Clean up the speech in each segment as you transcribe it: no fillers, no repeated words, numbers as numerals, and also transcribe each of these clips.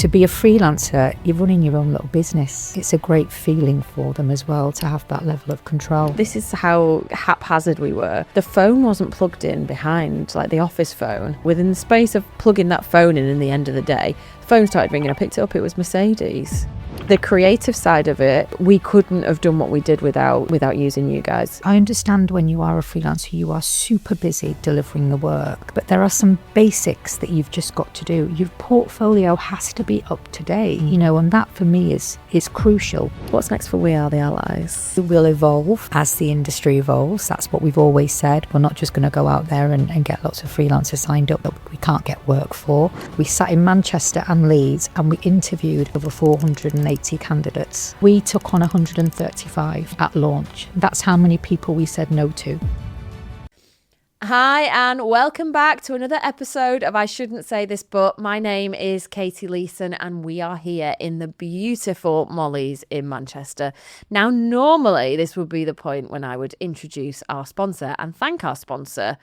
to be a freelancer, you're running your own little business. It's a great feeling for them as well to have that level of control. This is how haphazard we were. The phone wasn't plugged in behind, like the office phone. Within the space of plugging that phone in the end of the day, the phone started ringing. I picked it up, it was Mercedes. The creative side of it, we couldn't have done what we did without using you guys. I understand when you are a freelancer, you are super busy delivering the work, but there are some basics that you've just got to do. Your portfolio has to be up to date, and that for me is crucial. What's next for We Are the Allies? We'll evolve as the industry evolves. That's what we've always said. We're not just going to go out there and get lots of freelancers signed up that we can't get work for. We sat in Manchester and Leeds and we interviewed over 480 candidates. We took on 135 at launch. That's how many people we said no to. Hi and welcome back to another episode of I Shouldn't Say This But. My name is Katie Leeson and we are here in the beautiful Molly's in Manchester. Now normally this would be the point when I would introduce our sponsor and thank our sponsor,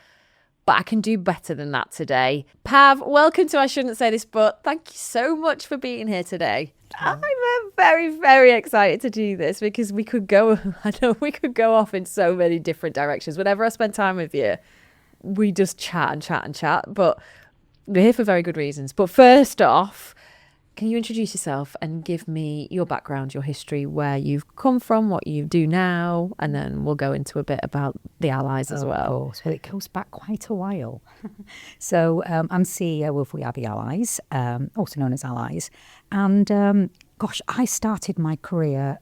but I can do better than that today. Pav, welcome to I Shouldn't Say This But. Thank you so much for being here today. I'm very, very excited to do this because we could go off in so many different directions. Whenever I spend time with you, we just chat and chat and chat, but we're here for very good reasons. But first off, can you introduce yourself and give me your background, your history, where you've come from, what you do now, and then we'll go into a bit about the Allies as well. So it goes back quite a while. So I'm CEO of We Are the Allies, also known as Allies. And I started my career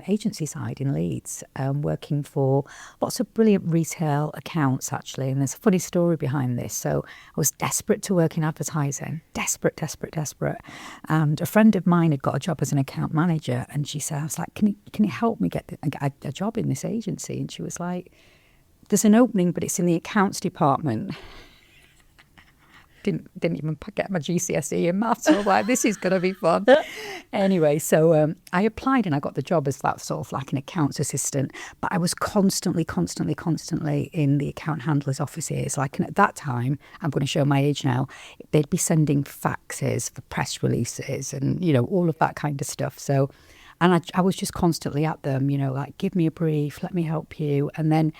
agency side in Leeds, working for lots of brilliant retail accounts actually, and there's a funny story behind this. So I was desperate to work in advertising, desperate, and a friend of mine had got a job as an account manager, and she said, I was like, can you help me get a job in this agency? And she was like, there's an opening but it's in the accounts department. Didn't even get my GCSE in maths. So I was like, this is going to be fun. Anyway, so I applied and I got the job as that sort of like an accounts assistant. But I was constantly in the account handlers' offices. Like, and at that time, I'm going to show my age now, they'd be sending faxes for press releases and, all of that kind of stuff. So, and I was just constantly at them, like, give me a brief, let me help you. And then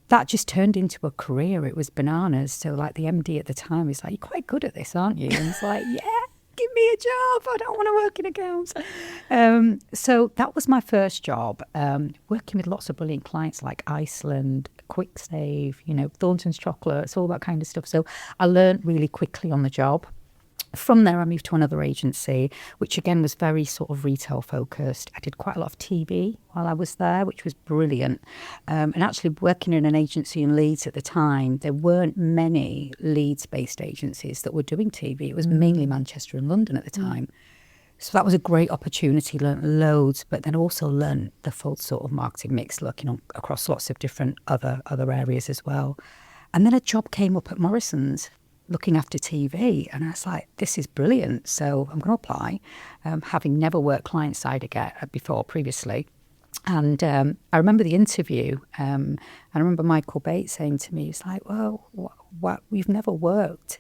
that just turned into a career. It was bananas. So like the MD at the time was like, you're quite good at this, aren't you? And it's like, yeah, give me a job. I don't want to work in accounts. So that was my first job, working with lots of brilliant clients like Iceland, QuickSave, Thornton's Chocolates, all that kind of stuff. So I learned really quickly on the job. From there, I moved to another agency, which again was very sort of retail focused. I did quite a lot of TV while I was there, which was brilliant. And actually working in an agency in Leeds at the time, there weren't many Leeds-based agencies that were doing TV. It was mainly Manchester and London at the time. So that was a great opportunity, learnt loads, but then also learnt the full sort of marketing mix, looking across lots of different other areas as well. And then a job came up at Morrisons, looking after TV, and I was like, this is brilliant, so I'm going to apply, having never worked client side again before previously. And I remember the interview, and I remember Michael Bates saying to me, he's like, well, what, we've never worked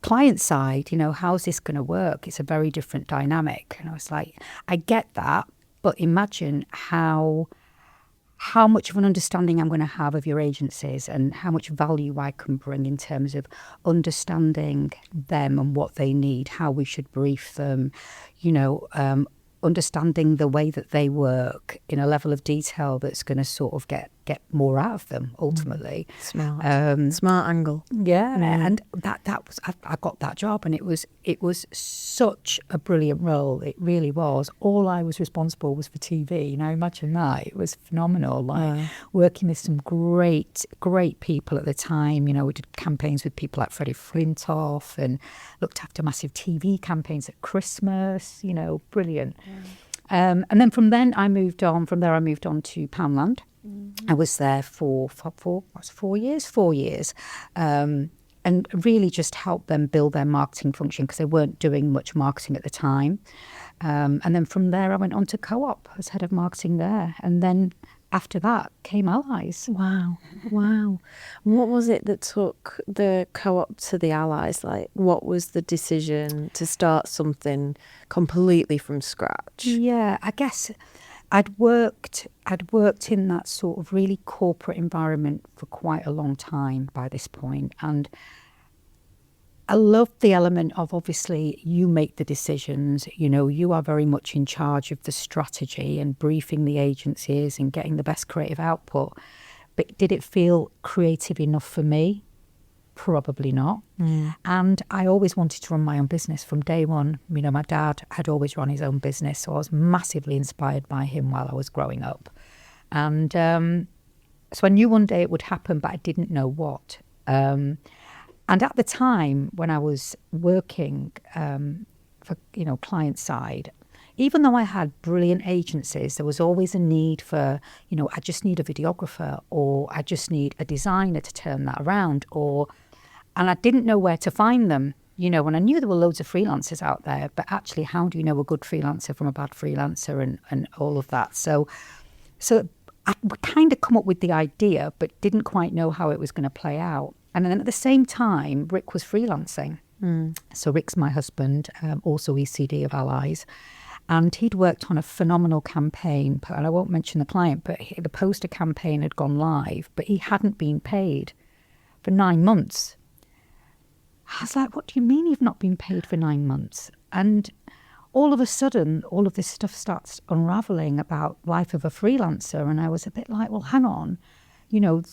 client side, how's this going to work? It's a very different dynamic. And I was like, I get that, but imagine how much of an understanding I'm going to have of your agencies and how much value I can bring in terms of understanding them and what they need, how we should brief them, understanding the way that they work in a level of detail that's going to sort of get more out of them ultimately. Smart angle. Yeah, and that was I got that job, and it was such a brilliant role. It really was. All I was responsible was for TV. Imagine that. It was phenomenal. Working with some great people at the time. We did campaigns with people like Freddie Flintoff and looked after massive TV campaigns at Christmas. Brilliant. And then from there I moved on to Poundland. I was there for 4 years. and really just help them build their marketing function because they weren't doing much marketing at the time. And then from there, I went on to Co-op as head of marketing there. And then after that came Allies. Wow. What was it that took the Co-op to the Allies? Like, what was the decision to start something completely from scratch? Yeah, I guess I'd worked in that sort of really corporate environment for quite a long time by this point, and I loved the element of, obviously, you make the decisions, you are very much in charge of the strategy and briefing the agencies and getting the best creative output. But did it feel creative enough for me? Probably not. And I always wanted to run my own business from day one. My dad had always run his own business, so I was massively inspired by him while I was growing up. And so I knew one day it would happen, but I didn't know what. And at the time when I was working for, client side, even though I had brilliant agencies, there was always a need for, I just need a videographer, or I just need a designer to turn that around, and I didn't know where to find them, and I knew there were loads of freelancers out there, but actually, how do you know a good freelancer from a bad freelancer and all of that? So I kind of come up with the idea, but didn't quite know how it was going to play out. And then at the same time, Rick was freelancing. So Rick's my husband, also ECD of Allies. And he'd worked on a phenomenal campaign, and I won't mention the client, but the poster campaign had gone live, but he hadn't been paid for 9 months. I was like, what do you mean you've not been paid for 9 months? And all of a sudden, all of this stuff starts unraveling about life of a freelancer. And I was a bit like, well, hang on.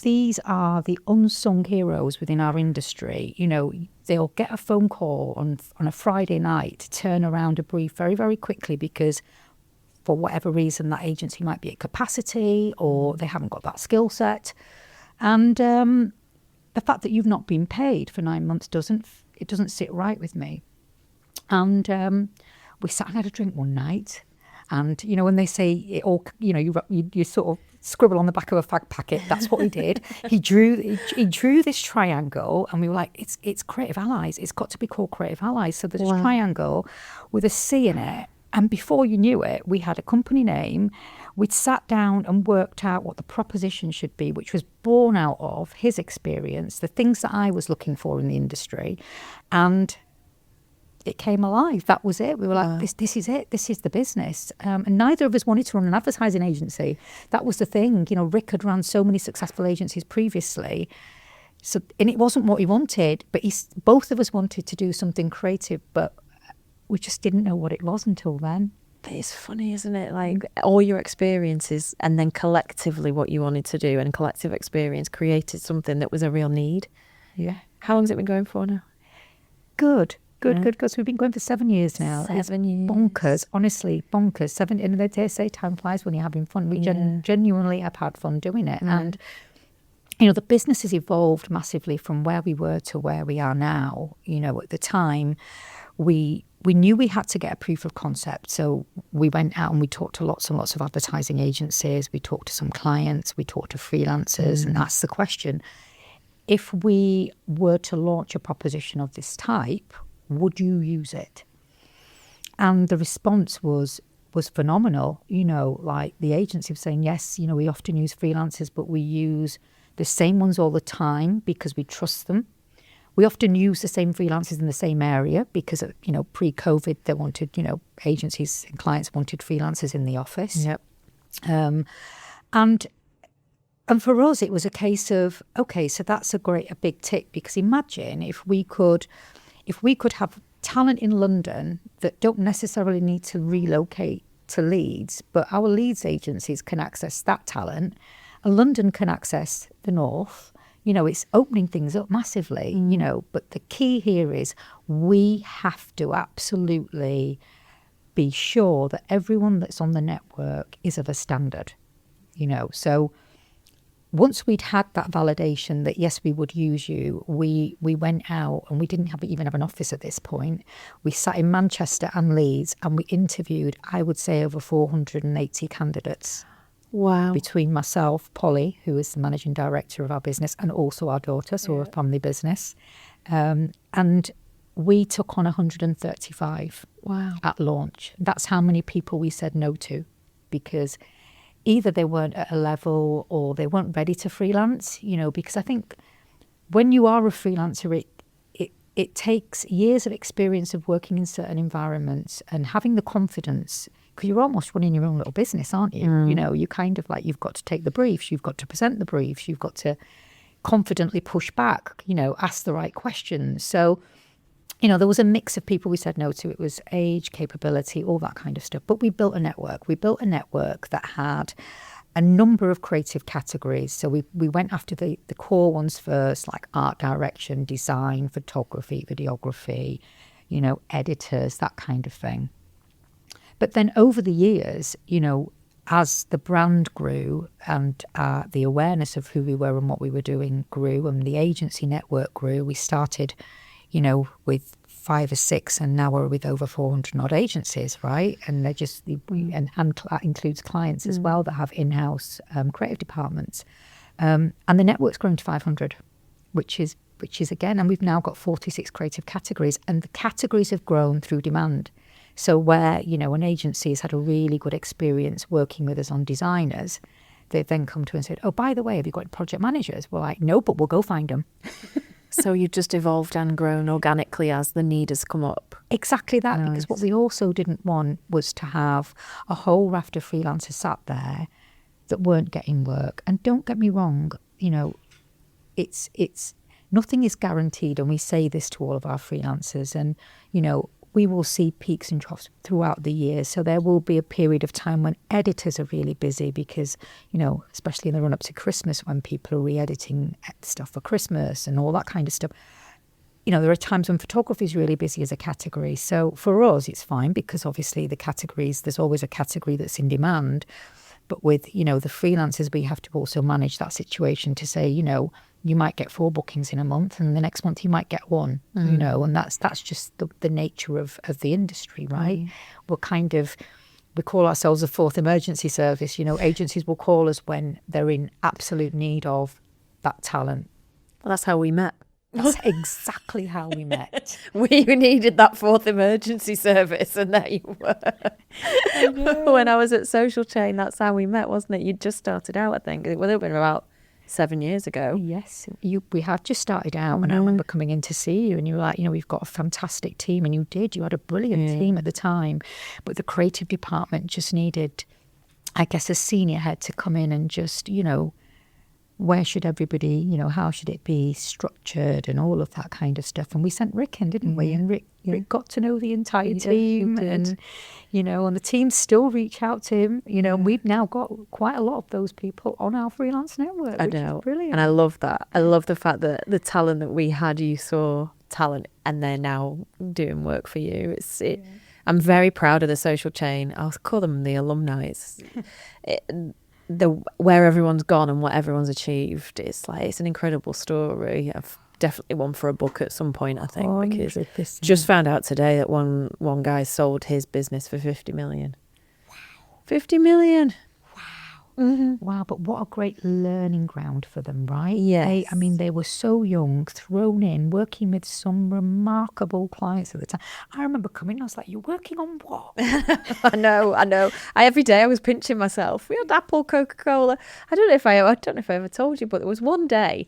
These are the unsung heroes within our industry. They'll get a phone call on a Friday night to turn around a brief very, very quickly because for whatever reason that agency might be at capacity or they haven't got that skill set. And the fact that you've not been paid for 9 months doesn't sit right with me. And we sat and had a drink one night. And, when they say it all, you sort of scribble on the back of a fag packet, that's what he did. He drew this triangle, and we were like, it's Creative Allies. It's got to be called Creative Allies. So there's a triangle with a C in it. And before you knew it, we had a company name. We'd sat down and worked out what the proposition should be, which was born out of his experience, the things that I was looking for in the industry. And it came alive. That was it. We were like, this is it. This is the business. And neither of us wanted to run an advertising agency. That was the thing. Rick had run so many successful agencies previously. So, and it wasn't what he wanted, but both of us wanted to do something creative, but we just didn't know what it was until then. It's funny, isn't it? Like all your experiences and then collectively what you wanted to do and collective experience created something that was a real need. Yeah. How long has it been going for now? Good. So we've been going for 7 years now. 7 years. Bonkers, honestly, bonkers. 7, and they say time flies when you're having fun. We genuinely have had fun doing it. And, the business has evolved massively from where we were to where we are now. At the time, we knew we had to get a proof of concept. So we went out and we talked to lots and lots of advertising agencies. We talked to some clients. We talked to freelancers and asked the question, if we were to launch a proposition of this type, would you use it? And the response was phenomenal. Like the agency was saying, yes, we often use freelancers, but we use the same ones all the time because we trust them. We often use the same freelancers in the same area because, pre-COVID, they wanted, agencies and clients wanted freelancers in the office. Yep. And for us, it was a case of, okay, so that's a big tick, because imagine if we could have talent in London that don't necessarily need to relocate to Leeds, but our Leeds agencies can access that talent, and London can access the North. It's opening things up massively, but the key here is we have to absolutely be sure that everyone that's on the network is of a standard, So once we'd had that validation that, yes, we would use you, we went out, and we didn't even have an office at this point. We sat in Manchester and Leeds, and we interviewed, I would say, over 480 candidates. Wow. Between myself, Polly, who is the managing director of our business, and also our daughter, so we're a family business. And we took on 135 at launch. That's how many people we said no to, because either they weren't at a level or they weren't ready to freelance, because I think when you are a freelancer, it takes years of experience of working in certain environments and having the confidence, because you're almost running your own little business, aren't you? You kind of like, you've got to take the briefs, you've got to present the briefs, you've got to confidently push back, ask the right questions. So, there was a mix of people we said no to. It was age, capability, all that kind of stuff. But we built a network. We built a network that had a number of creative categories. So we went after the core ones first, like art direction, design, photography, videography, editors, that kind of thing. But then over the years, as the brand grew and the awareness of who we were and what we were doing grew, and the agency network grew, we started, with 5 or 6, and now we're with over 400 odd agencies, right? And they're just, and that includes clients as well that have in-house creative departments. And the network's grown to 500, which is again, and we've now got 46 creative categories, and the categories have grown through demand. So where, an agency has had a really good experience working with us on designers, they've then come to us and said, oh, by the way, have you got project managers? We're like, no, but we'll go find them. So you've just evolved and grown organically as the need has come up. Exactly that, because what we also didn't want was to have a whole raft of freelancers sat there that weren't getting work. And don't get me wrong, it's nothing is guaranteed, and we say this to all of our freelancers, and, we will see peaks and troughs throughout the year. So there will be a period of time when editors are really busy because, especially in the run-up to Christmas, when people are re-editing stuff for Christmas and all that kind of stuff. There are times when photography is really busy as a category. So for us, it's fine because obviously the categories, there's always a category that's in demand. But with, the freelancers, we have to also manage that situation to say, you might get 4 bookings in a month and the next month you might get 1, and that's just the nature of the industry, right? We call ourselves a fourth emergency service. Agencies will call us when they're in absolute need of that talent. Well, that's how we met. That's exactly how we met. We needed that fourth emergency service, and there you were. When I was at Social Chain, that's how we met, wasn't it? You'd just started out, I think. It would have been about 7 years ago. Yes, we had just started out, and I remember coming in to see you, and you were like, we've got a fantastic team, and you had a brilliant team at the time, but the creative department just needed, I guess, a senior head to come in and just, where should everybody, how should it be structured and all of that kind of stuff. And we sent Rick in, didn't we? And Rick got to know the entire team, and, and the team still reach out to him, and we've now got quite a lot of those people on our freelance network. I know. Brilliant. And I love that. I love the fact that the talent that we had, you saw talent and they're now doing work for you. I'm very proud of the Social Chain. I'll call them the alumni. Where everyone's gone and what everyone's achieved, it's an incredible story. I've definitely one for a book at some point, I think, because just found out today that one guy sold his business for 50 million. Wow. 50 million. Wow, but what a great learning ground for them, right? Yes. They were so young, thrown in, working with some remarkable clients at the time. I remember coming, I was like, you're working on what? I know. Every day I was pinching myself. We had Apple, Coca-Cola. I don't know if I ever told you, but there was one day,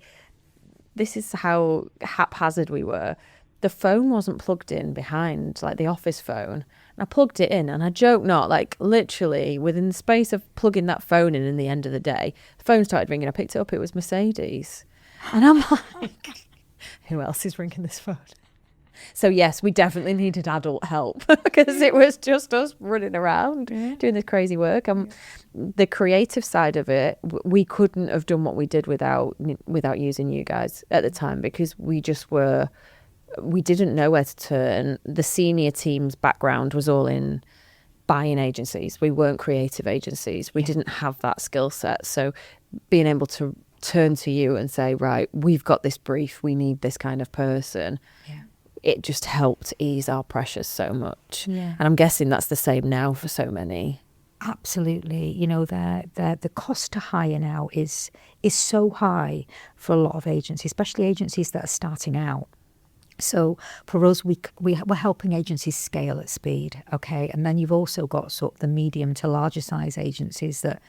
this is how haphazard we were. The phone wasn't plugged in behind, the office phone. And I plugged it in, and I joke not, literally within the space of plugging that phone in the end of the day, the phone started ringing. I picked it up. It was Mercedes. And I'm like, who else is ringing this phone? So yes, we definitely needed adult help because it was just us running around doing this crazy work. The creative side of it, we couldn't have done what we did without using you guys at the time, because we didn't know where to turn. The senior team's background was all in buying agencies. We weren't creative agencies. We didn't have that skill set. So being able to turn to you and say, right, we've got this brief, we need this kind of person. Yeah. It just helped ease our pressures so much. Yeah. And I'm guessing that's the same now for so many. Absolutely. The cost to hire now is so high for a lot of agencies, especially agencies that are starting out. So for us, we're helping agencies scale at speed, okay? And then you've also got sort of the medium to larger size agencies that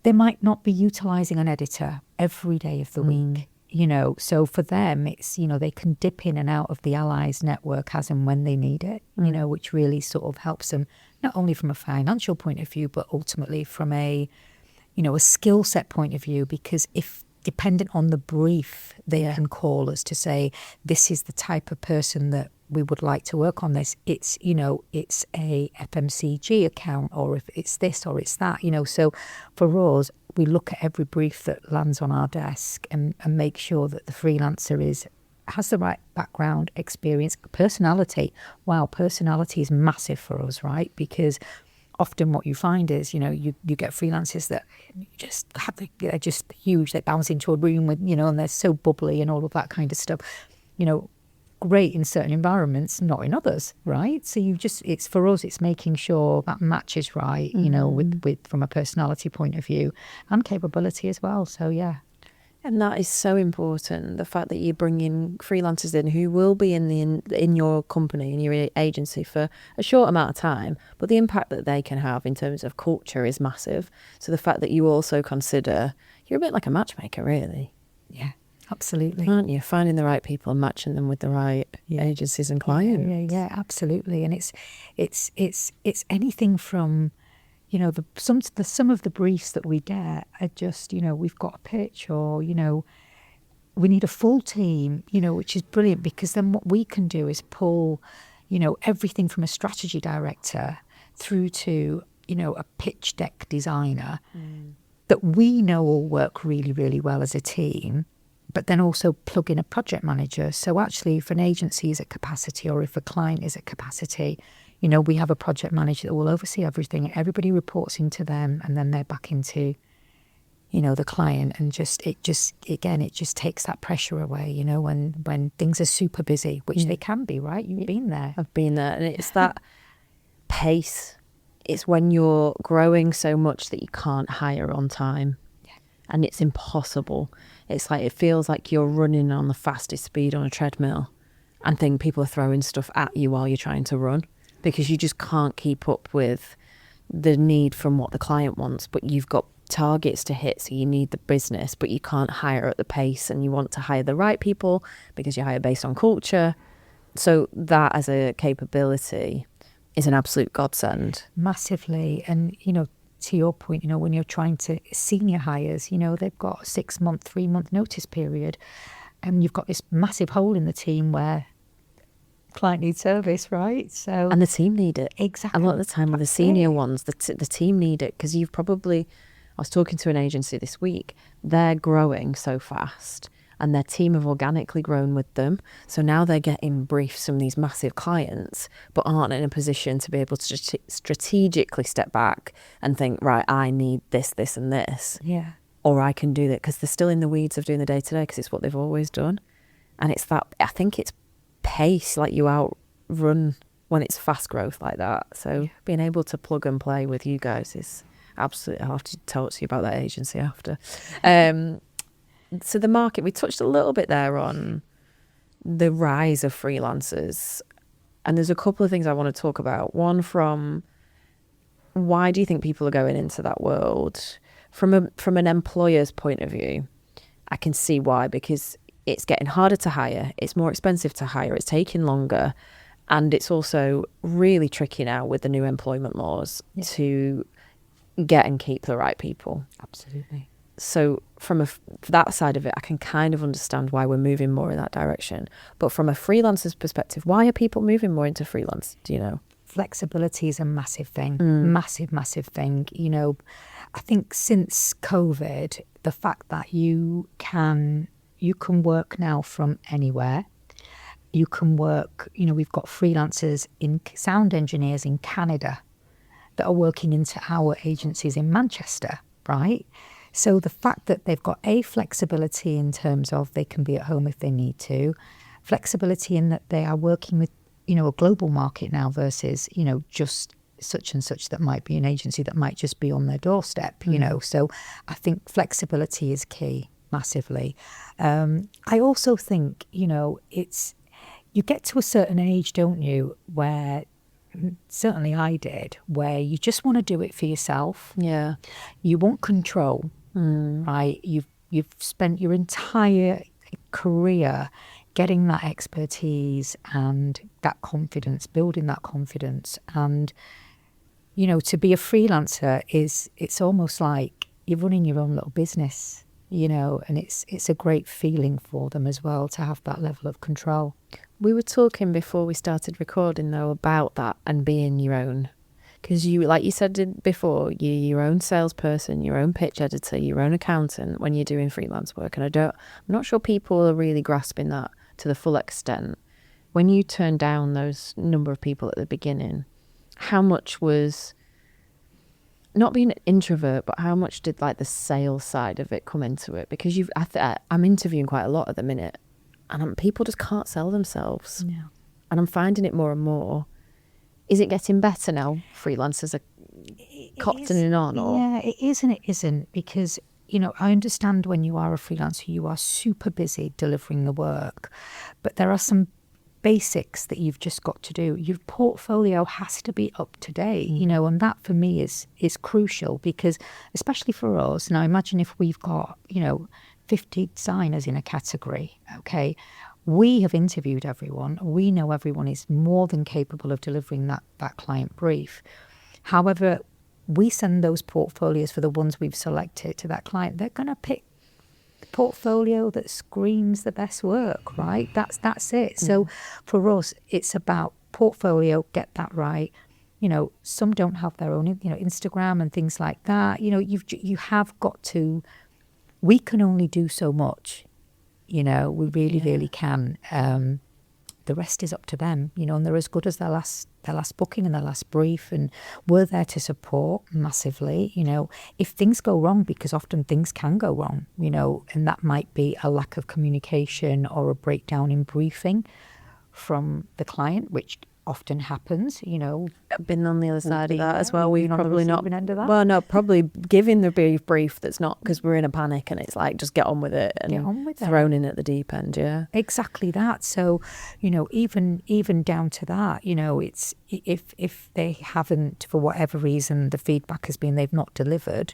they might not be utilising an editor every day of the week, you know. So for them, it's, you know, they can dip in and out of the Allies network as and when they need it, you know, which really sort of helps them not only from a financial point of view, but ultimately from a, you know, a skill set point of view, because if dependent on the brief, they can call us to say, this is the type of person that we would like to work on this. It's, you know, it's a FMCG account, or if it's this or it's that, you know. So for us, we look at every brief that lands on our desk and make sure that the freelancer has the right background, experience, personality. Wow, personality is massive for us, right? Because often what you find is, you know, you get freelancers that just they're just huge. They bounce into a room with, you know, and they're so bubbly and all of that kind of stuff. You know, great in certain environments, not in others, right? So it's for us, it's making sure that match is right, you know, with from a personality point of view and capability as well. So yeah. And that is so important. The fact that you bring in freelancers in who will be in your company, in your agency for a short amount of time, but the impact that they can have in terms of culture is massive. So the fact that you also consider, you're a bit like a matchmaker, really. Yeah, absolutely. Aren't you? Finding the right people and matching them with the right agencies and clients. Yeah, absolutely. And it's anything from, you know, some of the briefs that we get are just, you know, we've got a pitch, or, you know, we need a full team, you know, which is brilliant, because then what we can do is pull, you know, everything from a strategy director through to, you know, a pitch deck designer that we know will work really, really well as a team, but then also plug in a project manager. So actually, if an agency is at capacity or if a client is at capacity, you know, we have a project manager that will oversee everything. Everybody reports into them, and then they're back into, you know, the client. And it just takes that pressure away, you know, when things are super busy, which they can be, right? You've been there. I've been there. And it's that pace. It's when you're growing so much that you can't hire on time. Yeah. And it's impossible. It's like, it feels like you're running on the fastest speed on a treadmill, and people are throwing stuff at you while you're trying to run, because you just can't keep up with the need from what the client wants. But you've got targets to hit, so you need the business, but you can't hire at the pace, and you want to hire the right people because you hire based on culture. So that as a capability is an absolute godsend. Massively. And, you know, to your point, you know, when you're trying to senior hires, you know, they've got a 6-month, 3-month notice period, and you've got this massive hole in the team where client needs service, right? So, and the team need it. Exactly. A lot of the time with the senior ones, the team need it, because you've probably, I was talking to an agency this week, they're growing so fast and their team have organically grown with them. So now they're getting briefs from these massive clients, but aren't in a position to be able to strategically step back and think, right, I need this, this and this. Yeah. Or I can do that, because they're still in the weeds of doing the day-to-day, because it's what they've always done. And it's that, I think it's pace, like you outrun when it's fast growth like that. So being able to plug and play with you guys is absolutely, I'll have to talk to you about that agency after. So the market, we touched a little bit there on the rise of freelancers, and there's a couple of things I want to talk about. One, from why do you think people are going into that world? From an employer's point of view, I can see why, because it's getting harder to hire, it's more expensive to hire, it's taking longer, and it's also really tricky now with the new employment laws to get and keep the right people. Absolutely. So from that side of it, I can kind of understand why we're moving more in that direction. But from a freelancer's perspective, why are people moving more into freelance? Do you know? Flexibility is a massive thing, massive thing. You know, I think since COVID, the fact that you can work now from anywhere. You can work, you know, we've got freelancers sound engineers in Canada that are working into our agencies in Manchester, right? So the fact that they've got flexibility in terms of they can be at home if they need to, flexibility in that they are working with, you know, a global market now versus, you know, just such and such that might be an agency that might just be on their doorstep, you know. So I think flexibility is key massively. I also think, you know, it's you get to a certain age, don't you, where certainly I did, where you just want to do it for yourself. Yeah. You want control, right? You've spent your entire career getting that expertise and that confidence, building that confidence. And, you know, to be a freelancer it's almost like you're running your own little business, you know, and it's a great feeling for them as well to have that level of control. We were talking before we started recording, though, about that and being your own. Because you, like you said before, you're your own salesperson, your own pitch editor, your own accountant when you're doing freelance work. And I'm not sure people are really grasping that to the full extent. When you turned down those number of people at the beginning, how much was not being an introvert, but how much did like the sales side of it come into it? Because I'm interviewing quite a lot at the minute, and people just can't sell themselves. Yeah. And I'm finding it more and more. Is it getting better now? Freelancers are cottoning on? Or? Yeah, it is and it isn't, because, you know, I understand when you are a freelancer, you are super busy delivering the work, but there are some basics that you've just got to do. Your portfolio has to be up to date, you know, and that for me is crucial, because especially for us, now imagine if we've got, you know, 50 designers in a category, okay, we have interviewed everyone, we know everyone is more than capable of delivering that client brief. However, we send those portfolios for the ones we've selected to that client. They're going to pick the portfolio that screams the best work, right? That's it. So for us, it's about portfolio, get that right. You know, some don't have their own, you know, Instagram and things like that. You know, you have got to. We can only do so much. You know, we really can. The rest is up to them, you know, and they're as good as their last booking and their last brief, and we're there to support massively, you know. If things go wrong, because often things can go wrong, you know, and that might be a lack of communication or a breakdown in briefing from the client, which often happens, you know. I've been on the other side of that as well. We've on the probably not receiving end of that. Well, no, probably giving the brief that's not, because we're in a panic and it's like just get on with it and Get on with it. thrown in at the deep end. Yeah, exactly that. So, you know, even down to that, you know, it's if they haven't, for whatever reason, the feedback has been they've not delivered,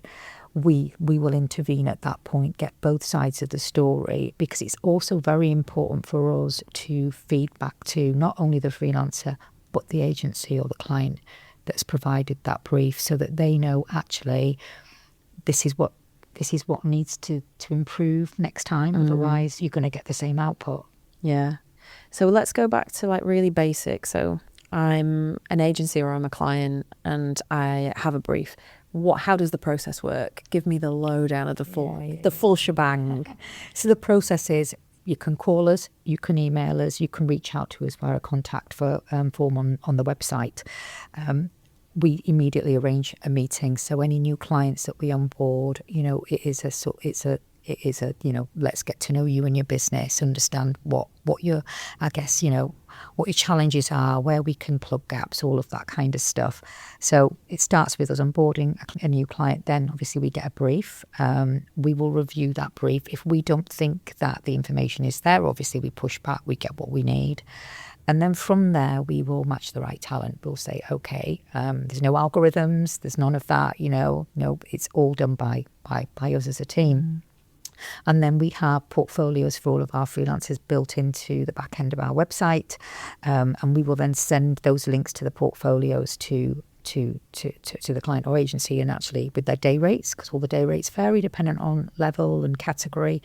we will intervene at that point, get both sides of the story, because it's also very important for us to feed back to not only the freelancer but the agency or the client that's provided that brief, so that they know actually this is what needs to improve next time. Otherwise you're going to get the same output. Yeah. So let's go back to like really basic. So I'm an agency or I'm a client and I have a brief. How does the process work? Give me the lowdown of the full shebang. So the process is, you can call us, you can email us, you can reach out to us via a contact form on the website. We immediately arrange a meeting. So any new clients that we onboard, you know, it is a you know, let's get to know you and your business, understand what your, I guess, you know, what your challenges are, where we can plug gaps, all of that kind of stuff. So it starts with us onboarding a new client. Then obviously we get a brief. We will review that brief. If we don't think that the information is there, obviously we push back, we get what we need. And then from there, we will match the right talent. We'll say, okay, there's no algorithms, there's none of that, you know, no, it's all done by us as a team. And then we have portfolios for all of our freelancers built into the back end of our website. And we will then send those links to the portfolios to the client or agency, and actually with their day rates, because all the day rates vary dependent on level and category.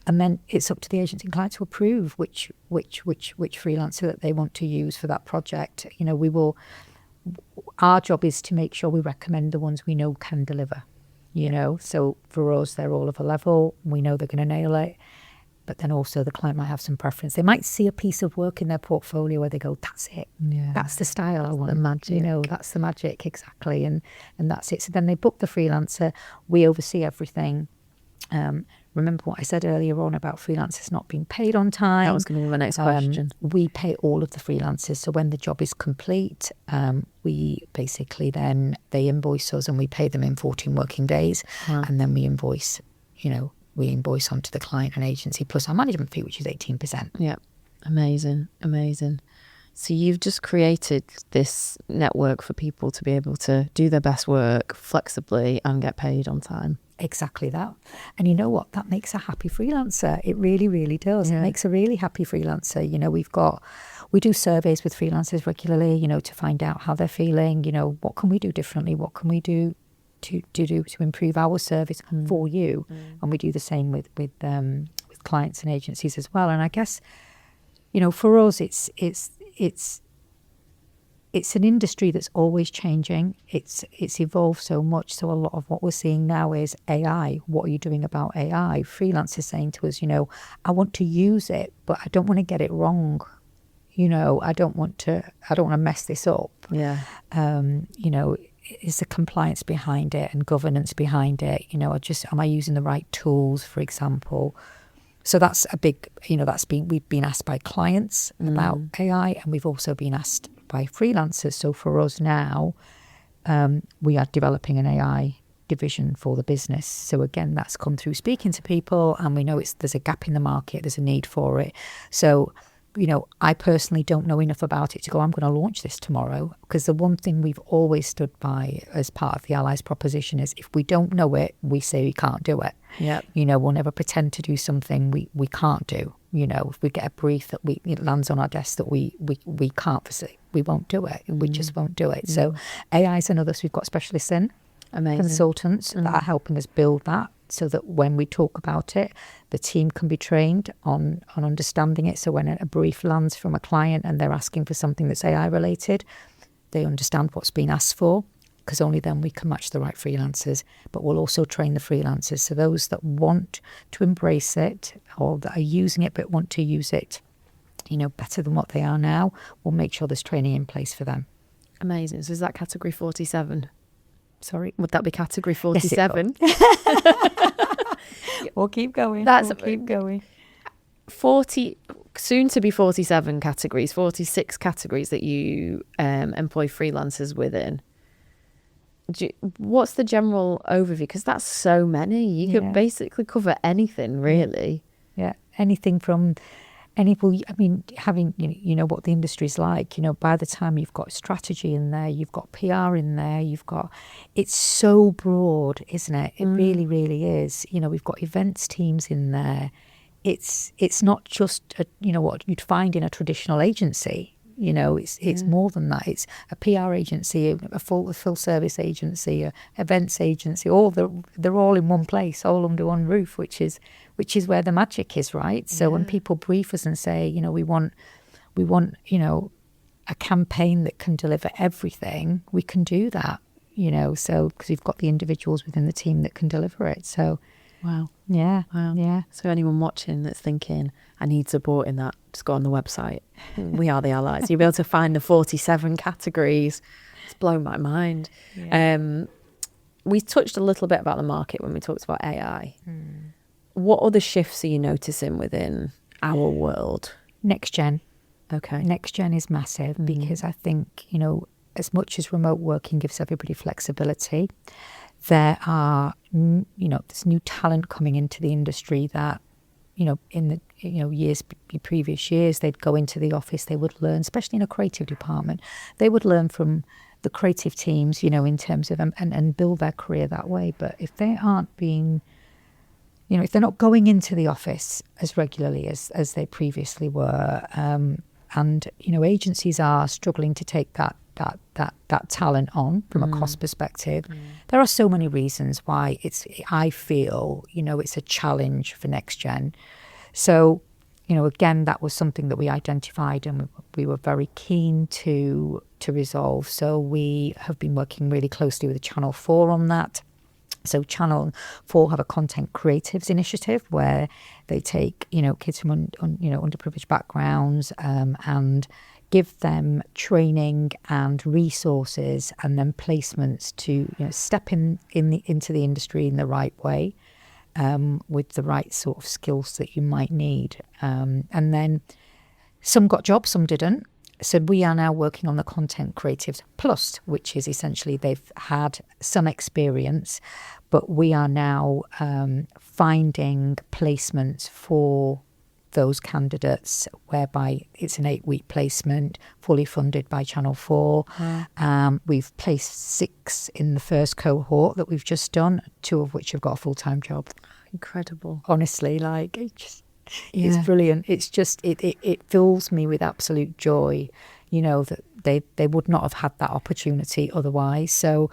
And then it's up to the agency and client to approve which freelancer that they want to use for that project. You know, our job is to make sure we recommend the ones we know can deliver. You know, so for us, they're all of a level. We know they're going to nail it. But then also the client might have some preference. They might see a piece of work in their portfolio where they go, that's it. Yeah. That's the style I want. The magic. You know, that's the magic, exactly. And that's it. So then they book the freelancer. We oversee everything. Remember what I said earlier on about freelancers not being paid on time? That was going to be my next question. We pay all of the freelancers. So when the job is complete, we basically then, they invoice us and we pay them in 14 working days. Wow. And then we invoice onto the client and agency plus our management fee, which is 18%. Yeah. Amazing. So you've just created this network for people to be able to do their best work flexibly and get paid on time. Exactly that. And you know what? That makes a happy freelancer. It really, really does. It makes a really happy freelancer. We do surveys with freelancers regularly, to find out how they're feeling, what can we do differently? What can we do to improve our service for you? And we do the same with clients and agencies as well. And I guess, for us, it's an industry that's always changing. It's evolved so much. So a lot of what we're seeing now is AI. What are you doing about AI? Freelancers saying to us, I want to use it, but I don't want to get it wrong. I don't want to mess this up. Yeah. Is the compliance behind it and governance behind it? Am I using the right tools, for example? So that's a big, we've been asked by clients about AI, and we've also been asked by freelancers. So for us now, we are developing an AI division for the business. So again, that's come through speaking to people, and we know there's a gap in the market, there's a need for it. So, I personally don't know enough about it to go, I'm going to launch this tomorrow, because the one thing we've always stood by as part of the Allies proposition is if we don't know it, we say we can't do it. Yeah. We'll never pretend to do something we can't do. If we get a brief that it lands on our desk that we can't foresee, we won't do it. We just won't do it. So AI is another. So we've got specialists in, consultants that are helping us build that, so that when we talk about it, the team can be trained on understanding it. So when a brief lands from a client and they're asking for something that's AI related, they understand what's been asked for, because only then we can match the right freelancers. But we'll also train the freelancers. So those that want to embrace it, or that are using it but want to use it, better than what they are now, we'll make sure there's training in place for them. Amazing. So is that category 47? Sorry? Would that be category 47? We'll keep going. Keep going. 40, soon to be 47 categories, 46 categories that you employ freelancers within. What's the general overview? Because that's so many. You could basically cover anything, really. Yeah, anything from having, what the industry's like, by the time you've got strategy in there, you've got PR in there, it's so broad, isn't it? It really, really is. We've got events teams in there. It's not just, what you'd find in a traditional agency. It's more than that. It's a PR agency, a full service agency, a events agency. They're all in one place, all under one roof, which is where the magic is, right? So when people brief us and say, we want, a campaign that can deliver everything, we can do that. So because we've got the individuals within the team that can deliver it. So. Wow. Yeah. Wow. Yeah. So anyone watching that's thinking, I need support in that, just go on the website. We are the Allies. You'll be able to find the 47 categories. It's blown my mind. Yeah. We touched a little bit about the market when we talked about AI. What other shifts are you noticing within our world? Next gen. Okay. Next gen is massive because I think, as much as remote working gives everybody flexibility, there are, there's new talent coming into the industry that, in the previous years, they'd go into the office, they would learn, especially in a creative department, they would learn from the creative teams, in terms of, and build their career that way. But if they aren't being, if they're not going into the office as regularly as they previously were, and, agencies are struggling to take that talent on from a cost perspective. There are so many reasons why I feel, it's a challenge for next gen. So, again, that was something that we identified and we were very keen to resolve. So we have been working really closely with Channel 4 on that. So Channel 4 have a content creatives initiative where they take, kids from underprivileged backgrounds and give them training and resources and then placements to step into the industry in the right way, with the right sort of skills that you might need. And then some got jobs, some didn't. So we are now working on the Content Creatives Plus, which is essentially they've had some experience, but we are now finding placements for those candidates, whereby it's an 8-week placement, fully funded by Channel 4. We've placed 6 in the first cohort that we've just done, 2 of which have got a full-time job. Incredible. Honestly, like, it's brilliant. It's just, it fills me with absolute joy, you know, that they would not have had that opportunity otherwise. So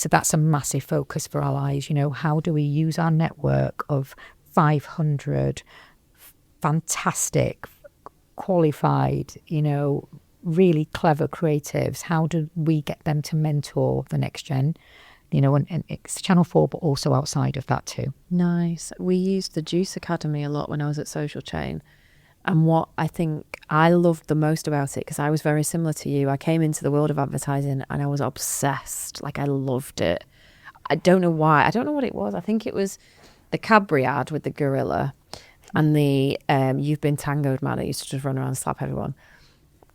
that's a massive focus for Allies. You know, how do we use our network of 500 fantastic, qualified, you know, really clever creatives? How do we get them to mentor the next gen? You know, and it's Channel 4, but also outside of that too. Nice. We used the Juice Academy a lot when I was at Social Chain. And what I think I loved the most about it, because I was very similar to you, I came into the world of advertising and I was obsessed. Like, I loved it. I don't know why. I don't know what it was. I think it was the Cadbury ad with the gorilla and the You've Been Tangoed man. I used to just run around and slap everyone.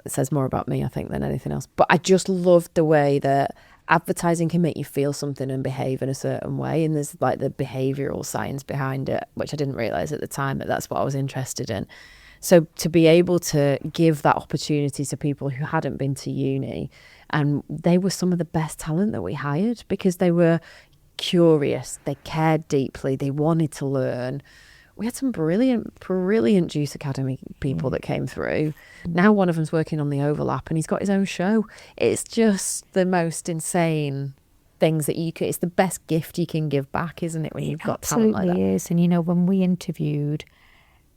It says more about me, I think, than anything else. But I just loved the way that advertising can make you feel something and behave in a certain way. And there's like the behavioural science behind it, which I didn't realise at the time that that's what I was interested in. So to be able to give that opportunity to people who hadn't been to uni, and they were some of the best talent that we hired because they were curious, they cared deeply, they wanted to learn. We had some brilliant Juice Academy people that came through. Now one of them's working on The Overlap and he's got his own show. It's just the most insane things that you could, it's the best gift you can give back, isn't it, when you've got talent like that? Absolutely is. And, you know, when we interviewed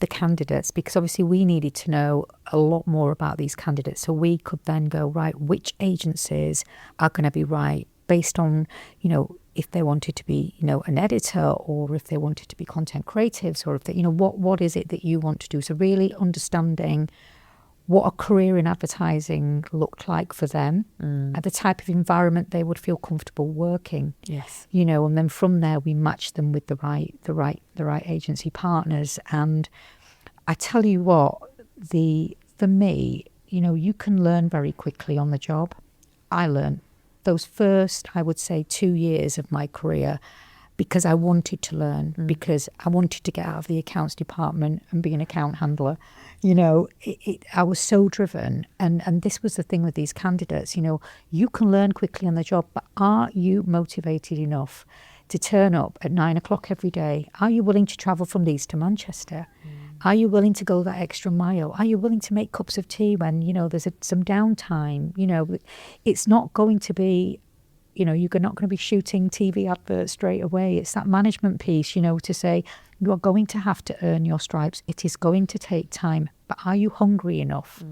the candidates, because obviously we needed to know a lot more about these candidates, so we could then go, right, which agencies are going to be right based on, you know, if they wanted to be, you know, an editor, or if they wanted to be content creatives, or if they, you know, what is it that you want to do? So really understanding what a career in advertising looked like for them, and the type of environment they would feel comfortable working. Yes. You know, and then from there we match them with the right agency partners. And I tell you what, for me, you know, you can learn very quickly on the job. I learned those first, I would say, 2 years of my career because I wanted to learn, because I wanted to get out of the accounts department and be an account handler. You know, I was so driven. And this was the thing with these candidates, you know, you can learn quickly on the job, but are you motivated enough to turn up at 9 o'clock every day? Are you willing to travel from Leeds to Manchester? Are you willing to go that extra mile? Are you willing to make cups of tea when, you know, there's some downtime? You know, it's not going to be, you know, you're not going to be shooting TV adverts straight away. It's that management piece, you know, to say you are going to have to earn your stripes. It is going to take time, but are you hungry enough,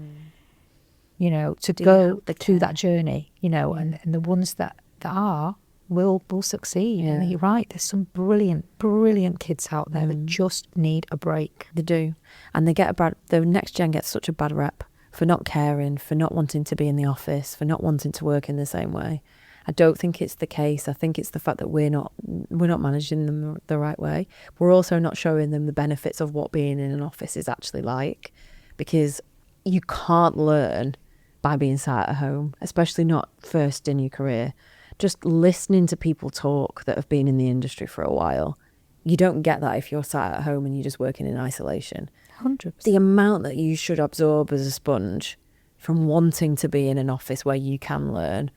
you know, to go through that journey, you know, and the ones that are will succeed. Yeah. And you're right, there's some brilliant kids out there that just need a break. They do. And the next gen gets such a bad rep for not caring, for not wanting to be in the office, for not wanting to work in the same way. I don't think it's the case. I think it's the fact that we're not managing them the right way. We're also not showing them the benefits of what being in an office is actually like, because you can't learn by being sat at home, especially not first in your career. Just listening to people talk that have been in the industry for a while, you don't get that if you're sat at home and you're just working in isolation. 100%. The amount that you should absorb as a sponge from wanting to be in an office where you can learn.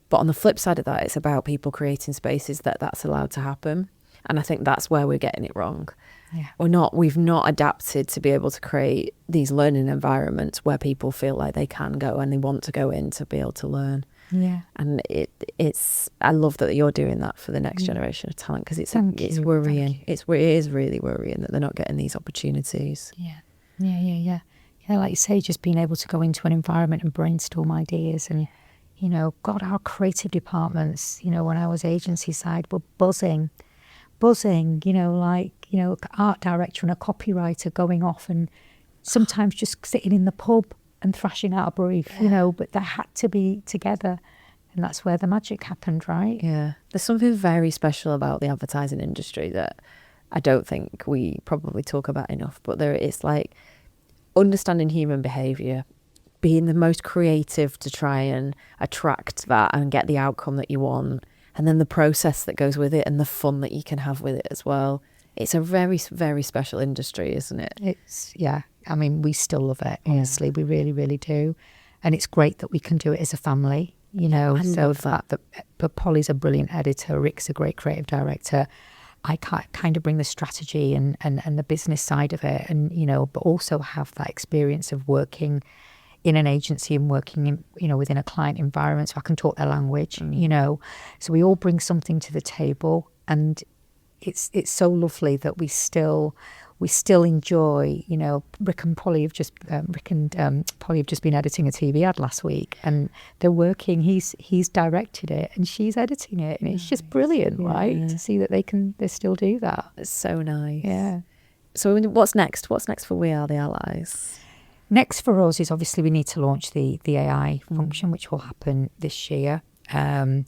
But on the flip side of that, it's about people creating spaces that's allowed to happen. And I think that's where we're getting it wrong. Yeah. We've not adapted to be able to create these learning environments where people feel like they can go and they want to go in to be able to learn. Yeah. And I love that you're doing that for the next generation of talent, because it's worrying. It is really worrying that they're not getting these opportunities. Yeah. Yeah, like you say, just being able to go into an environment and brainstorm ideas. And, you know, God, our creative departments, you know, when I was agency side, were buzzing, you know, like, you know, art director and a copywriter going off and sometimes just sitting in the pub and thrashing out a brief, you know, but they had to be together. And that's where the magic happened, right? Yeah. There's something very special about the advertising industry that I don't think we probably talk about enough. But it's like understanding human behaviour, being the most creative to try and attract that and get the outcome that you want. And then the process that goes with it and the fun that you can have with it as well. It's a very, very special industry, isn't it? I mean, we still love it, honestly. We really, really do. And it's great that we can do it as a family, So the fact that Polly's a brilliant editor, Rick's a great creative director. I kind of bring the strategy and the business side of it, and but also have that experience of working in an agency and working in within a client environment, so I can talk their language. So we all bring something to the table, and it's so lovely that we still enjoy. Rick and Polly have just been editing a TV ad last week, and they're working. He's directed it, and she's editing it, and it's just brilliant, right? To see that they still do that. It's so nice. Yeah. So what's next? What's next for We Are the Allies? Next for us is obviously we need to launch the AI function, which will happen this year. From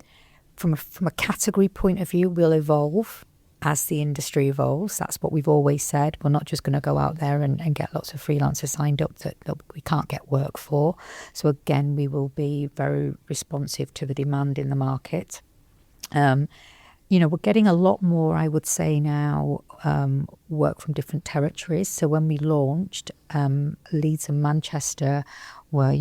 a category point of view, we'll evolve as the industry evolves. That's what we've always said. We're not just going to go out there and get lots of freelancers signed up that we can't get work for. So again, we will be very responsive to the demand in the market. We're getting a lot more, I would say now, work from different territories. So when we launched, Leeds and Manchester were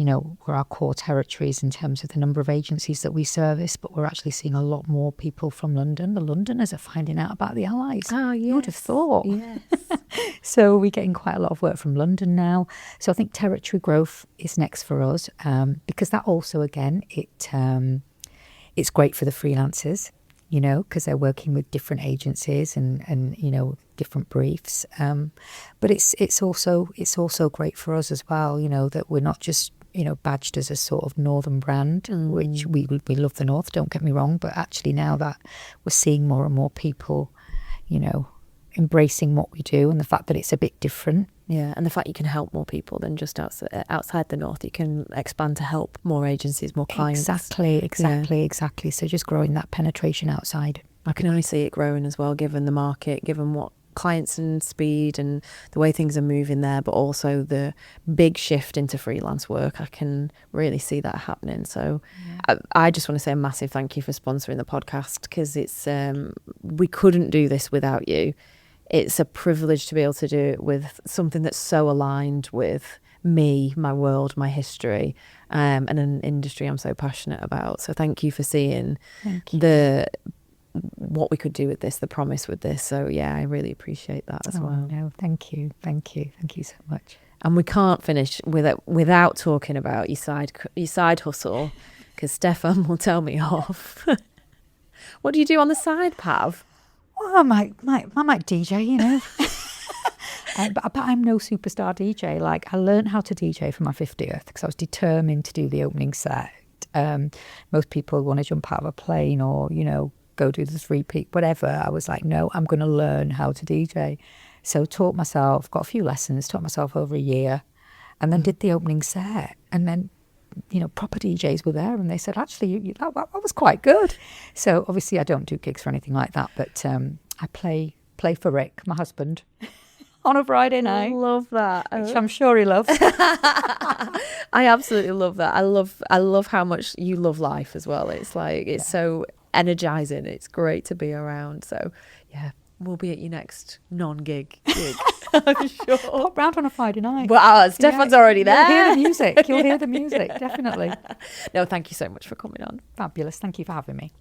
our core territories in terms of the number of agencies that we service, but we're actually seeing a lot more people from London. The Londoners are finding out about the Allies. Oh, yes. You would have thought. Yes. So we're getting quite a lot of work from London now. So I think territory growth is next for us, because that also, again, it's great for the freelancers, because they're working with different agencies and different briefs. But it's also great for us as well, that we're not just, badged as a sort of northern brand, which we love the north, don't get me wrong, but actually now that we're seeing more and more people, embracing what we do and the fact that it's a bit different. Yeah, and the fact you can help more people than just outside the north. You can expand to help more agencies, more clients. Exactly. So just growing that penetration outside. I can only see it growing as well, given the market, given what clients and speed and the way things are moving there, but also the big shift into freelance work. I can really see that happening. So I just want to say a massive thank you for sponsoring the podcast, because it's we couldn't do this without you. It's a privilege to be able to do it with something that's so aligned with me, my world, my history, and an industry I'm so passionate about. So thank you for seeing what we could do with this, the promise with this. So yeah, I really appreciate that as well. No, thank you so much. And we can't finish without talking about your side hustle, because Stefan will tell me off. What do you do on the side, Pav? Well, I might DJ, but I'm no superstar DJ. Like, I learned how to DJ for my 50th because I was determined to do the opening set. Most people want to jump out of a plane or, go do the three-peat, whatever. I was like, no, I'm going to learn how to DJ. So taught myself, got a few lessons, taught myself over a year, and then did the opening set. And then, proper DJs were there and they said, actually, that was quite good. So obviously I don't do gigs or anything like that, but I play for Rick, my husband, on a Friday night. I love that. Which I'm sure he loves. I absolutely love that. I love how much you love life as well. It's like, it's so energizing. It's great to be around. So yeah, we'll be at your next non-gig gig. I'm sure. Pop round on a Friday night. Well, Stefan's already there. You'll hear the music, definitely. No, thank you so much for coming on. Fabulous. Thank you for having me.